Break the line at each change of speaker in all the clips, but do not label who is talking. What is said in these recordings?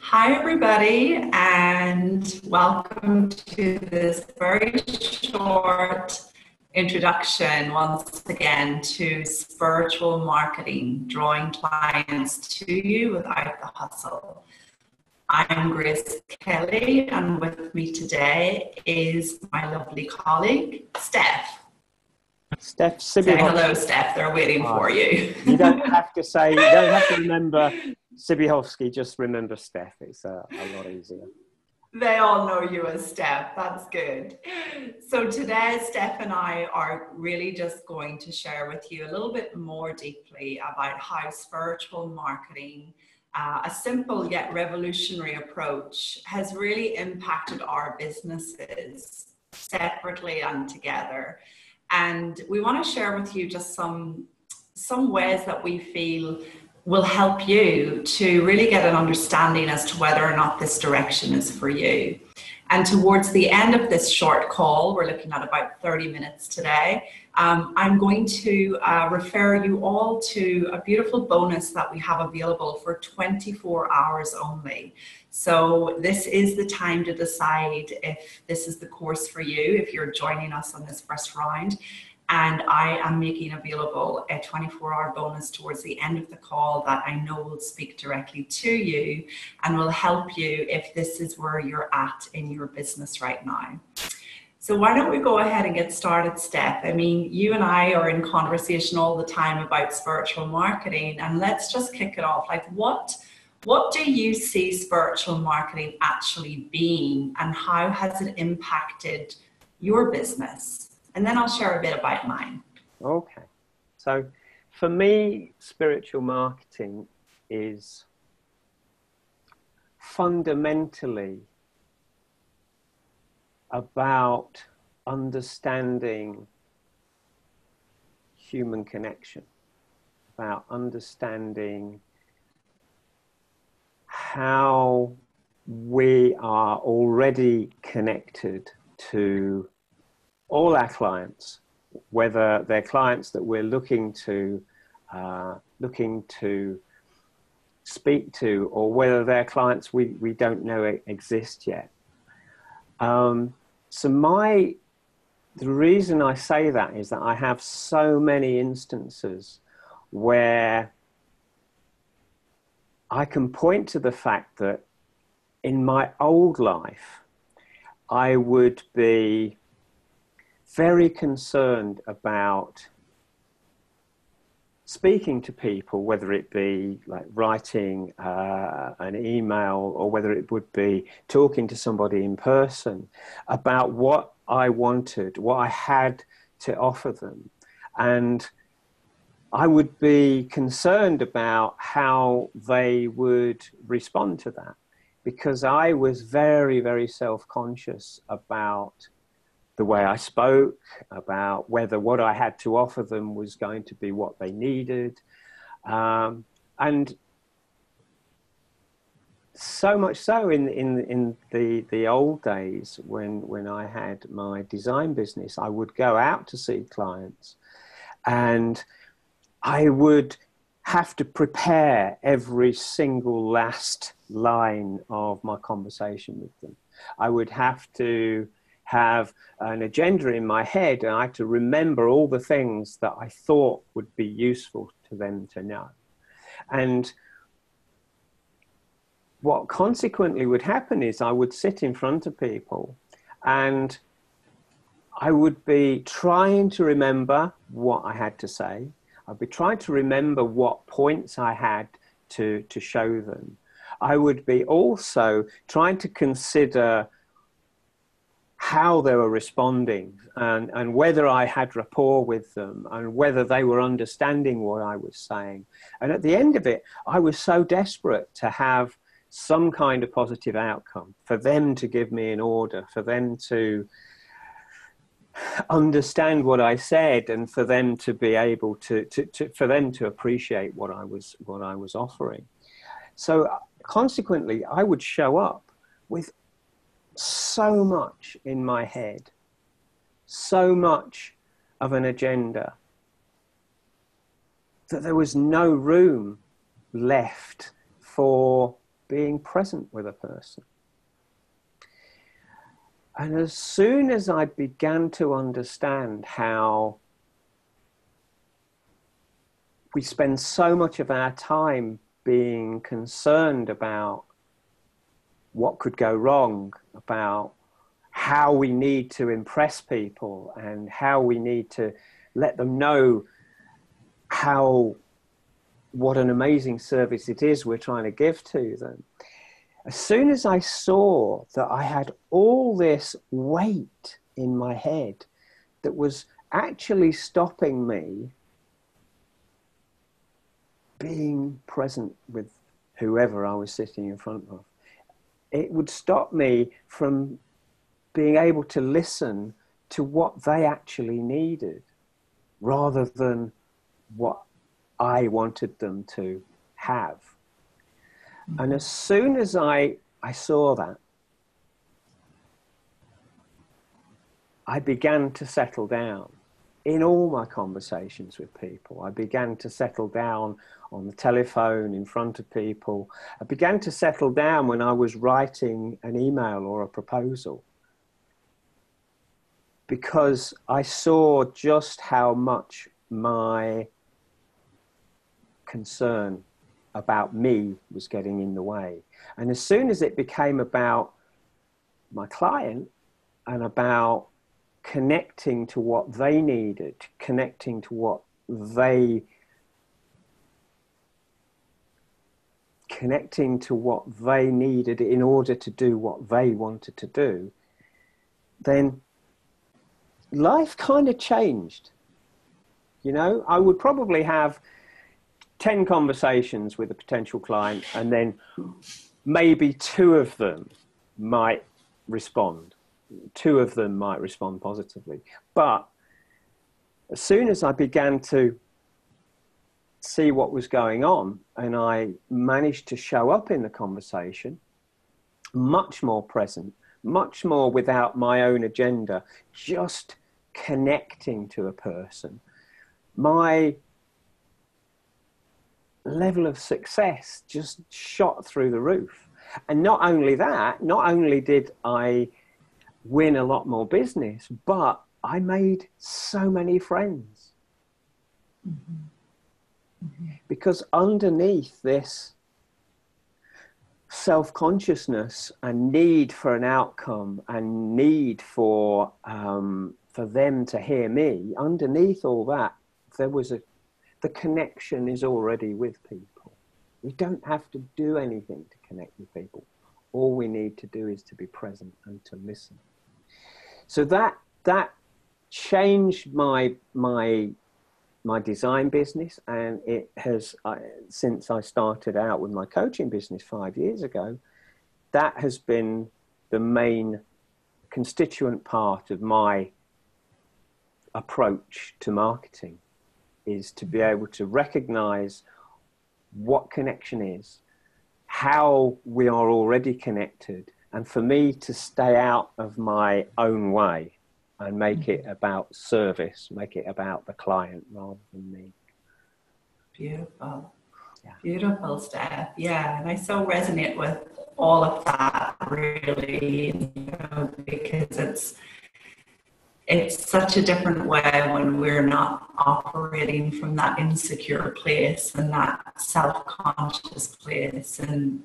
Hi, everybody, and welcome to this very short introduction once again to spiritual marketing, drawing clients to you without the hustle. I'm Grace Kelly, and with me today is my lovely colleague, Steph.
Steph,
Say hello, Steph. They're waiting for you.
You don't have to say, you don't have to remember Sibihovsky, just remember Steph. It's a lot easier.
They all know you as Steph. That's good. So today, Steph and I are really just going to share with you a little bit more deeply about how spiritual marketing, a simple yet revolutionary approach, has really impacted our businesses separately and together. And we want to share with you just some ways that we feel will help you to really get an understanding as to whether or not this direction is for you. And towards the end of this short call, we're looking at about 30 minutes today, I'm going to refer you all to a beautiful bonus that we have available for 24 hours only. So this is the time to decide if this is the course for you, if you're joining us on this first round. And I am making available a 24-hour bonus towards the end of the call that I know will speak directly to you and will help you if this is where you're at in your business right now. So why don't we go ahead and get started, Steph? I mean, you and I are in conversation all the time about spiritual marketing, and let's just kick it off. Like, what do you see spiritual marketing actually being, and how has it impacted your business? And then I'll share a bit about mine.
Okay. So for me, spiritual marketing is fundamentally about understanding human connection, about understanding how we are already connected to all our clients, whether they're clients that we're looking to speak to, or whether they're clients we don't know exist yet. The reason I say that is that I have so many instances where I can point to the fact that in my old life, I would be very concerned about speaking to people, whether it be like writing an email or whether it would be talking to somebody in person about what I wanted, what I had to offer them. And I would be concerned about how they would respond to that, because I was very, very self-conscious about the way I spoke, about whether what I had to offer them was going to be what they needed. And so much so in the old days when I had my design business, I would go out to see clients and I would have to prepare every single last line of my conversation with them. I would have to have an agenda in my head, and I had to remember all the things that I thought would be useful to them to know. And what consequently would happen is I would sit in front of people and I would be trying to remember what I had to say. I'd be trying to remember what points I had to show them. I would be also trying to consider how they were responding and whether I had rapport with them and whether they were understanding what I was saying. And at the end of it, I was so desperate to have some kind of positive outcome, for them to give me an order, for them to understand what I said, and for them to be able for them to appreciate what I was offering. So consequently, I would show up with so much in my head, so much of an agenda, that there was no room left for being present with a person. And as soon as I began to understand how we spend so much of our time being concerned about what could go wrong, about how we need to impress people and how we need to let them know what an amazing service it is we're trying to give to them. As soon as I saw that I had all this weight in my head that was actually stopping me being present with whoever I was sitting in front of, it would stop me from being able to listen to what they actually needed rather than what I wanted them to have. And as soon as I saw that, I began to settle down in all my conversations with people. I began to settle down on the telephone in front of people. I began to settle down when I was writing an email or a proposal, because I saw just how much my concern about me was getting in the way. And as soon as it became about my client and about connecting to what they needed, connecting to what they needed in order to do what they wanted to do, then life kind of changed. You know, I would probably have 10 conversations with a potential client, and then maybe 2 of them might respond. 2 of them might respond positively. But as soon as I began to see what was going on and I managed to show up in the conversation, much more present, much more without my own agenda, just connecting to a person, my level of success just shot through the roof. And not only that, not only did I win a lot more business, but I made so many friends. Mm-hmm. Mm-hmm. Because underneath this self-consciousness and need for an outcome and need for them to hear me, underneath all that, there was the connection is already with people. We don't have to do anything to connect with people. All we need to do is to be present and to listen. So that changed my design business, and it has, since I started out with my coaching business 5 years ago, that has been the main constituent part of my approach to marketing, is to be able to recognize what connection is, how we are already connected, and for me to stay out of my own way and make it about service, make it about the client rather than me.
Beautiful. Yeah. Beautiful, Stef. Yeah, and I so resonate with all of that, really, because it's such a different way when we're not operating from that insecure place and that self-conscious place. And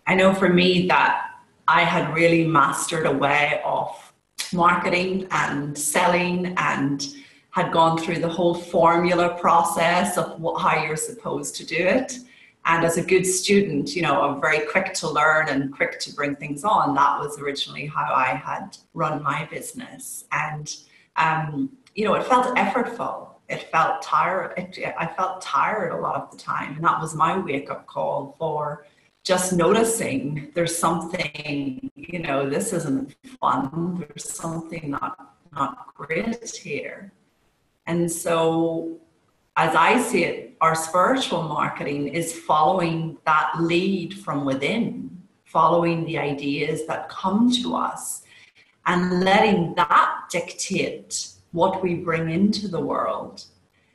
I know for me that I had really mastered a way of marketing and selling and had gone through the whole formula process of how you're supposed to do it. And as a good student, I'm very quick to learn and quick to bring things on. That was originally how I had run my business. And, it felt effortful. It felt tired. I felt tired a lot of the time. And that was my wake-up call for just noticing there's something, this isn't fun. There's something not great here. And so as I see it, our spiritual marketing is following that lead from within, following the ideas that come to us and letting that dictate what we bring into the world.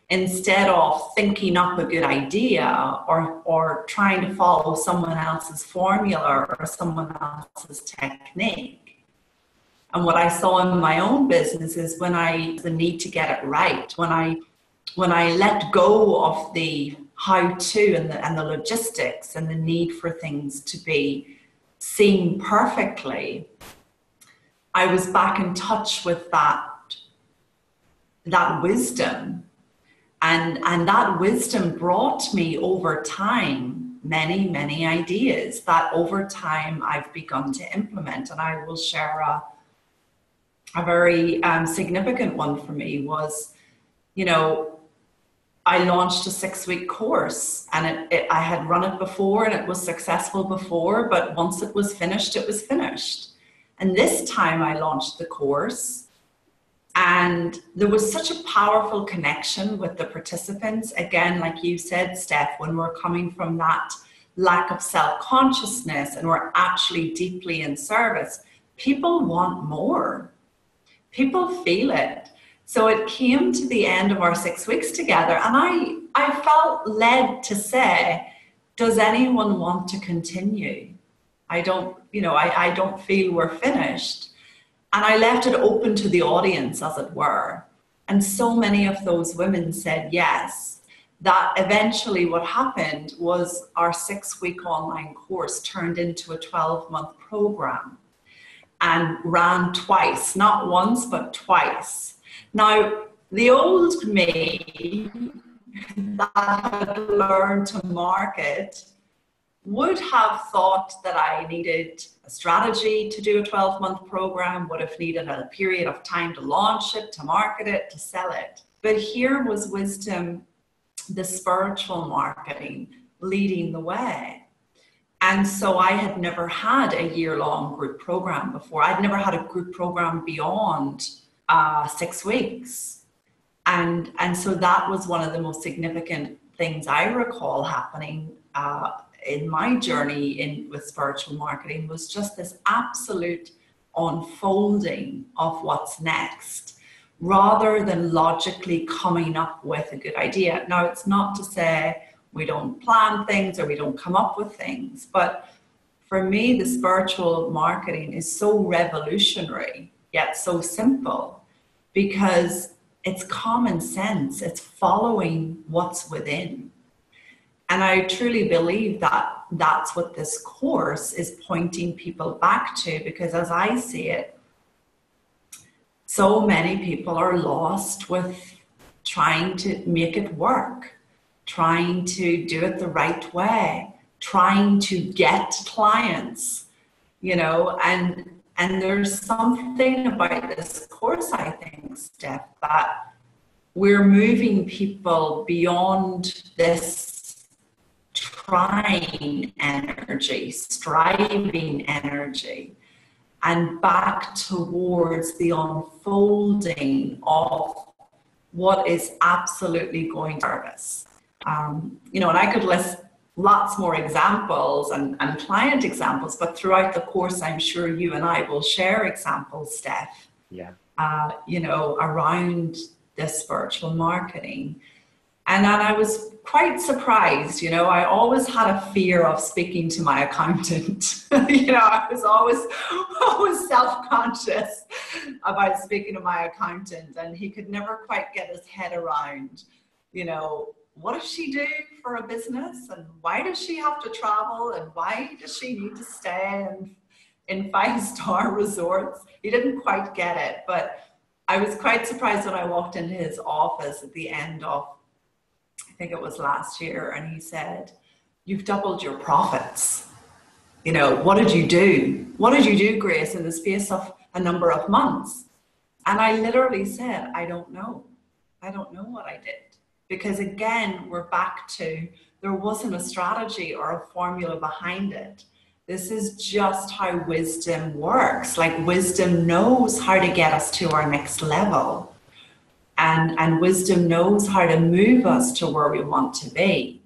instead of thinking up a good idea or trying to follow someone else's formula or someone else's technique. And what I saw in my own business is the need to get it right, when I let go of the how-to and the logistics and the need for things to be seen perfectly, I was back in touch with that wisdom. And that wisdom brought me over time many, many ideas that over time I've begun to implement. And I will share a very significant one for me was, I launched a 6-week course, and I had run it before and it was successful before, but once it was finished, it was finished. And this time I launched the course, and there was such a powerful connection with the participants. Again, like you said, Stef, when we're coming from that lack of self-consciousness and we're actually deeply in service, people want more. People feel it. So it came to the end of our 6 weeks together, and I felt led to say, does anyone want to continue? I don't feel we're finished. And I left it open to the audience, as it were. And so many of those women said yes. That eventually what happened was our 6-week online course turned into a 12-month program and ran twice, not once, but twice. Now, the old me that had learned to market would have thought that I needed a strategy to do a 12-month program, would have needed a period of time to launch it, to market it, to sell it. But here was wisdom, the spiritual marketing, leading the way. And so I had never had a year-long group program before. I'd never had a group program beyond 6 weeks. And so that was one of the most significant things I recall happening in my journey with spiritual marketing, was just this absolute unfolding of what's next, rather than logically coming up with a good idea. Now, it's not to say we don't plan things or we don't come up with things, but for me, the spiritual marketing is so revolutionary, yet so simple, because it's common sense. It's following what's within. And I truly believe that that's what this course is pointing people back to, because as I see it, so many people are lost with trying to make it work, trying to do it the right way, trying to get clients, and there's something about this course, I think, Stef, that we're moving people beyond this trying energy, striving energy, and back towards the unfolding of what is absolutely going to service. And I could list lots more examples and client examples, but throughout the course, I'm sure you and I will share examples, Stef, around this spiritual marketing. And then I was quite surprised, I always had a fear of speaking to my accountant. I was always self-conscious about speaking to my accountant, and he could never quite get his head around, what does she do for a business, and why does she have to travel, and why does she need to stay in 5-star resorts? He didn't quite get it, but I was quite surprised when I walked into his office at the end of, I think it was last year, and he said, "You've doubled your profits. What did you do? What did you do, Grace, in the space of a number of months?" And I literally said, I don't know. I don't know what I did. Because again, we're back to, there wasn't a strategy or a formula behind it. This is just how wisdom works. Like, wisdom knows how to get us to our next level. And wisdom knows how to move us to where we want to be.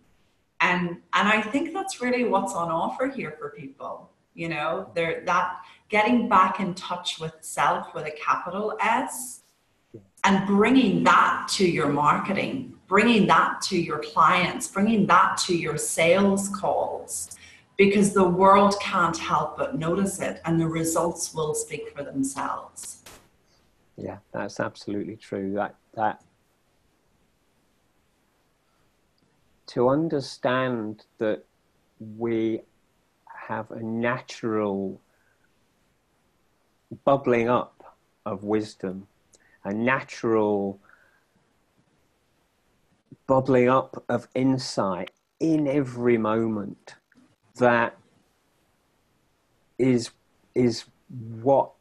And I think that's really what's on offer here for people. They're that getting back in touch with self with a capital S, and bringing that to your marketing, bringing that to your clients, bringing that to your sales calls, because the world can't help but notice it and the results will speak for themselves.
Yeah, that's absolutely true. That to understand that we have a natural bubbling up of wisdom, a natural bubbling up of insight in every moment, that is what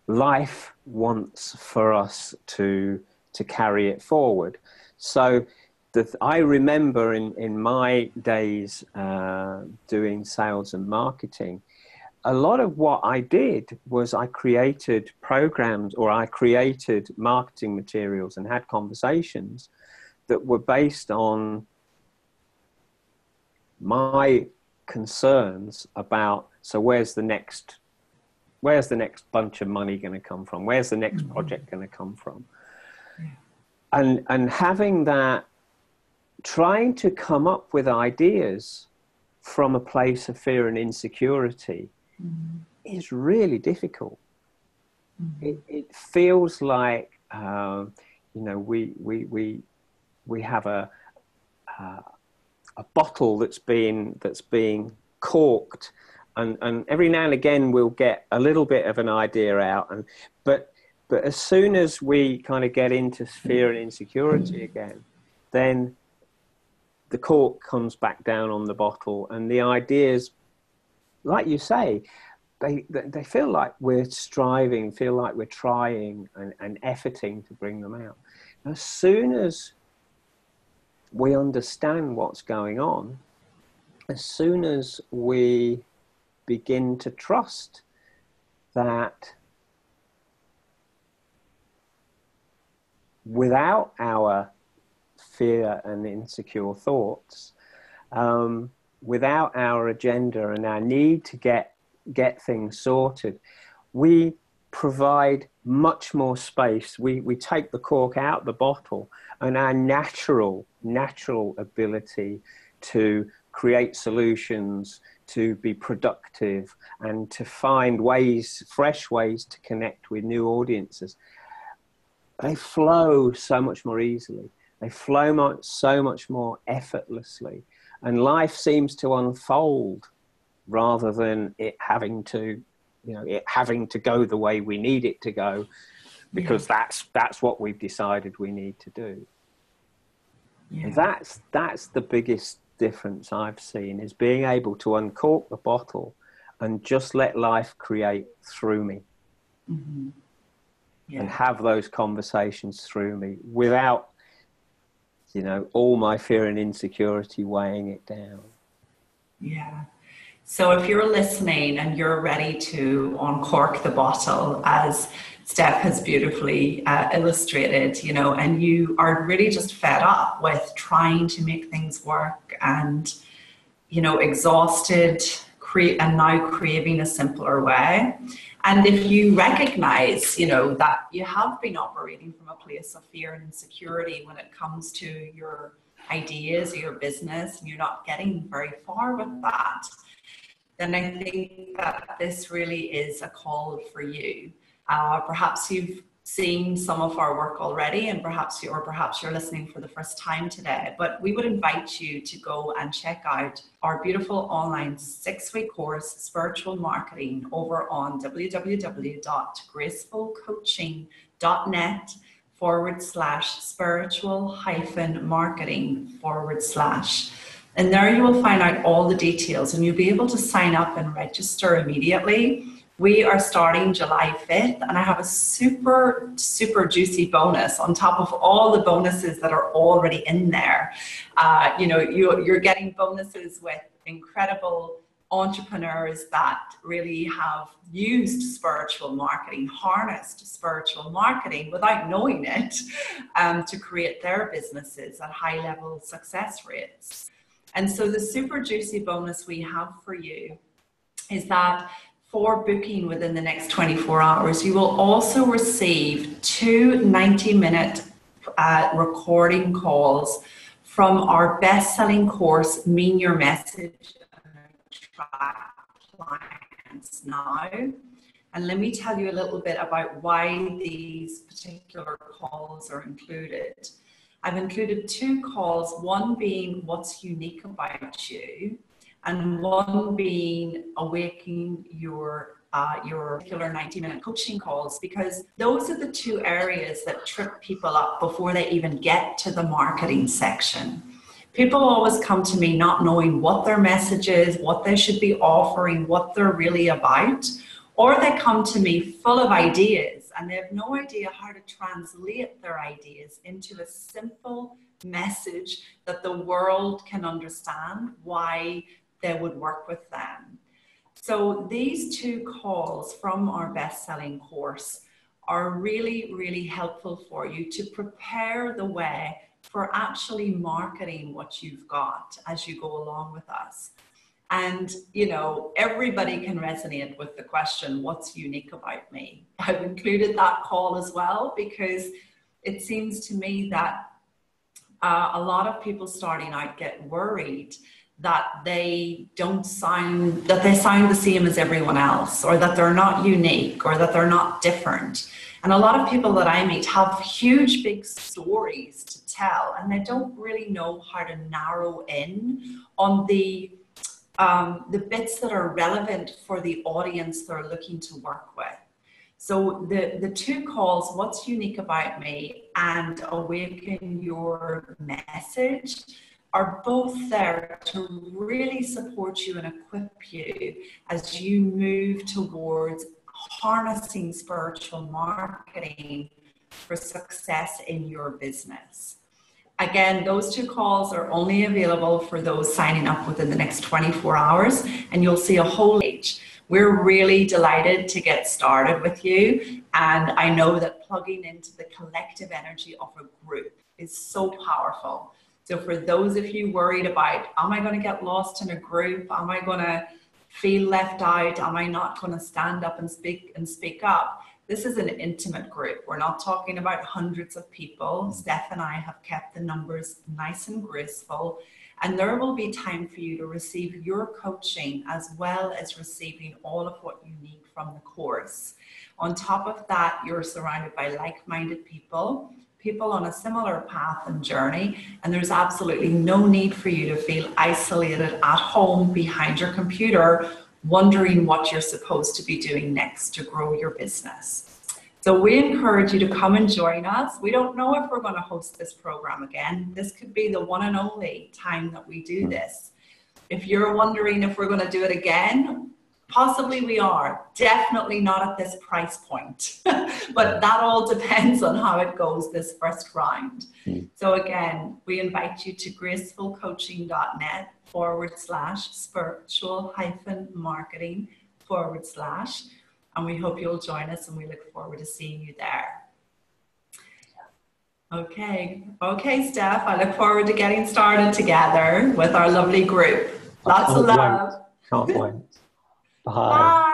life wants for us to carry it forward. So I remember in my days doing sales and marketing, a lot of what I did was I created programs, or I created marketing materials and had conversations that were based on my concerns about, so where's the next bunch of money going to come from? Where's the next project going to come from? And having that, trying to come up with ideas from a place of fear and insecurity is really difficult. It feels like, we have a bottle that's being corked, and every now and again we'll get a little bit of an idea out, but as soon as we kind of get into fear and insecurity again, then the cork comes back down on the bottle, and the ideas, like you say, they feel like we're striving, feel like we're trying and efforting to bring them out. As soon as we understand what's going on, as soon as we begin to trust that without our fear and insecure thoughts, without our agenda and our need to get things sorted, we provide much more space. We take the cork out the bottle, and our natural ability to create solutions, to be productive, and to find fresh ways to connect with new audiences, they flow so much more easily. They flow so much more effortlessly, and life seems to unfold rather than it having to go the way we need it to go, because that's what we've decided we need to do. Yeah. That's the biggest difference I've seen, is being able to uncork the bottle and just let life create through me. And have those conversations through me without, all my fear and insecurity weighing it down. Yeah.
So if you're listening and you're ready to uncork the bottle, as Stef has beautifully illustrated, and you are really just fed up with trying to make things work and, exhausted, and now craving a simpler way. And if you recognize, that you have been operating from a place of fear and insecurity when it comes to your ideas or your business, and you're not getting very far with that, then I think that this really is a call for you. Perhaps you've seen some of our work already, and perhaps you're listening for the first time today, but we would invite you to go and check out our beautiful online 6-week course, Spiritual Marketing, over on www.gracefulcoaching.net/spiritual-marketing/. And there you will find out all the details, and you'll be able to sign up and register immediately. We are starting July 5th, and I have a super, super juicy bonus on top of all the bonuses that are already in there. You're getting bonuses with incredible entrepreneurs that really have used spiritual marketing, harnessed spiritual marketing without knowing it, to create their businesses at high-level success rates. And so the super juicy bonus we have for you is that for booking within the next 24 hours, you will also receive 2 90-minute recording calls from our best-selling course, Mean Your Message and Attract Clients Now. And let me tell you a little bit about why these particular calls are included. I've included 2 calls, one being what's unique about you, and one being awakening your particular 90-minute coaching calls, because those are the 2 areas that trip people up before they even get to the marketing section. People always come to me not knowing what their message is, what they should be offering, what they're really about, or they come to me full of ideas and they have no idea how to translate their ideas into a simple message that the world can understand why they would work with them. So these 2 calls from our best-selling course are really, really helpful for you to prepare the way for actually marketing what you've got as you go along with us. And, you know, everybody can resonate with the question, what's unique about me? I've included that call as well, because it seems to me that a lot of people starting out get worried that they sound the same as everyone else, or that they're not unique, or that they're not different. And a lot of people that I meet have huge, big stories to tell, and they don't really know how to narrow in on the bits that are relevant for the audience they're looking to work with. So the 2 calls, What's Unique About Me and Awaken Your Message, are both there to really support you and equip you as you move towards harnessing spiritual marketing for success in your business. Again, those 2 calls are only available for those signing up within the next 24 hours, and you'll see a whole page. We're really delighted to get started with you, and I know that plugging into the collective energy of a group is so powerful. So for those of you worried about, am I going to get lost in a group? Am I going to feel left out? Am I not going to stand up and speak up? This is an intimate group. We're not talking about hundreds of people. Steph and I have kept the numbers nice and graceful, and there will be time for you to receive your coaching as well as receiving all of what you need from the course. On top of that, you're surrounded by like-minded people on a similar path and journey, and there's absolutely no need for you to feel isolated at home behind your computer wondering what you're supposed to be doing next to grow your business. So we encourage you to come and join us. We don't know if we're going to host this program again. This could be the one and only time that we do this. If you're wondering if we're going to do it again, possibly we are. Definitely not at this price point. But that all depends on how it goes this first round. So again, we invite you to gracefulcoaching.net/spiritual-marketing/ and we hope you'll join us, and we look forward to seeing you there. Okay, Steph, I look forward to getting started together with our lovely group. Lots of love.
Can't wait. Bye.
Bye.